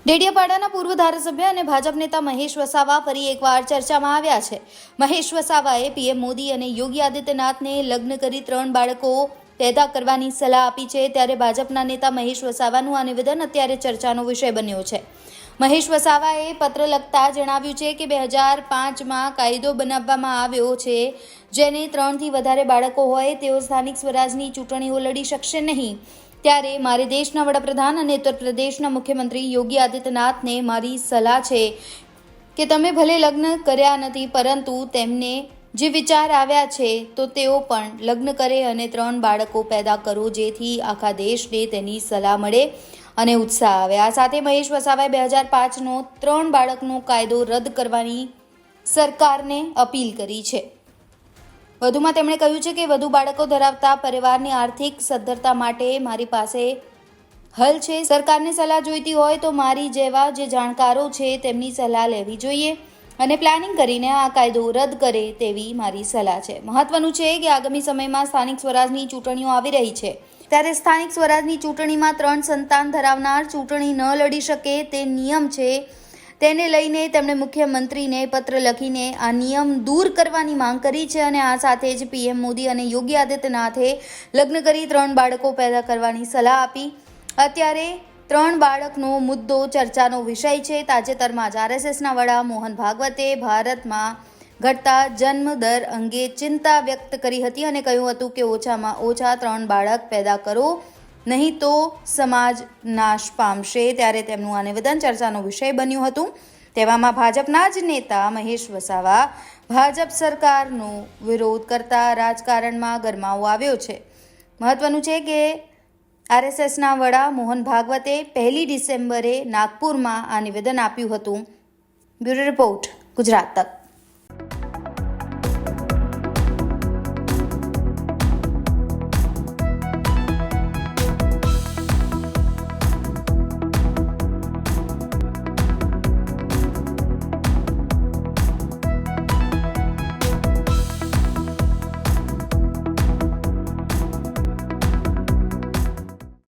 ડેડિયાપાડાના પૂર્વ ધારાસભ્ય અને ભાજપ નેતા મહેશ વસાવા ફરી એકવાર ચર્ચામાં આવ્યા છે। મહેશ વસાવાએ પીએમ મોદી અને યોગી આદિત્યનાથને લગ્ન કરી 3 બાળકો પેદા કરવાની સલાહ આપી છે। ત્યારે ભાજપના નેતા મહેશ વસાવાનું આ નિવેદન અત્યારે ચર્ચાનો વિષય બન્યો છે। મહેશ વસાવાએ પત્ર લખતા જણાવ્યું છે કે 2005માં કાયદો બનાવવામાં આવ્યો છે, જેને 3થી વધારે બાળકો હોય તેઓ સ્થાનિક સ્વરાજની ચૂંટણીઓ લડી શકશે નહીં। ત્યારે મારે દેશના વડાપ્રધાન અને ઉત્તર પ્રદેશના મુખ્યમંત્રી યોગી આદિત્યનાથને મારી સલાહ છે કે તમે ભલે લગ્ન કર્યા નથી, પરંતુ તેમને જે વિચાર આવ્યા છે તો તેઓ પણ લગ્ન કરે અને 3 બાળકો પેદા કરો, જેથી આખા દેશને તેની સલાહ મળે અને ઉત્સાહ આવે। આ સાથે મહેશ વસાવાએ 2005નો 3 બાળકનો કાયદો રદ કરવાની સરકારને અપીલ કરી છે। વધુમાં તેમણે કહ્યું છે કે વધુ બાળકો ધરાવતા પરિવારની આર્થિક સદ્ધરતા માટે મારી પાસે હલ છે। સરકારની સલાહ જોઈતી હોય તો મારી જેવા જે જાણકારો છે તેમની સલાહ લેવી જોઈએ અને પ્લાનિંગ કરીને આ કાયદો રદ કરે તેવી મારી સલાહ છે। મહત્વનું છે કે આગામી સમયમાં સ્થાનિક સ્વરાજની ચૂંટણીઓ આવી રહી છે, ત્યારે સ્થાનિક સ્વરાજની ચૂંટણીમાં 3 સંતાન ધરાવનાર ચૂંટણી ન લડી શકે તે નિયમ છે, તેને લઈને તેમણે મુખ્યમંત્રીને પત્ર લખીને આ નિયમ દૂર કરવાની માંગ કરી છે અને આ સાથે જ પીએમ મોદી અને યોગી આદિત્યનાથે લગ્ન કરી 3 બાળકો પેદા કરવાની સલાહ આપી। અત્યારે 3 બાળકનો મુદ્દો ચર્ચાનો વિષય છે। તાજેતરમાં જ આરએસએસના વડા મોહન ભાગવતે ભારતમાં ઘટતા જન્મ દર અંગે ચિંતા વ્યક્ત કરી હતી અને કહ્યું હતું કે ઓછામાં ઓછા 3 બાળક પેદા કરો, નહીં તો સમાજ નાશ પામશે। ત્યારે તેમનું આ નિવેદન ચર્ચાનો વિષય બન્યું હતું। તેવામાં ભાજપના જ નેતા મહેશ વસાવા ભાજપ સરકારનો વિરોધ કરતા રાજકારણમાં ગરમાવો આવ્યો છે। મહત્વનું છે કે આરએસએસના વડા મોહન ભાગવતે 1 ડિસેમ્બરે નાગપુરમાં આ નિવેદન આપ્યું હતું। બ્યુરો રિપોર્ટ, ગુજરાત તક।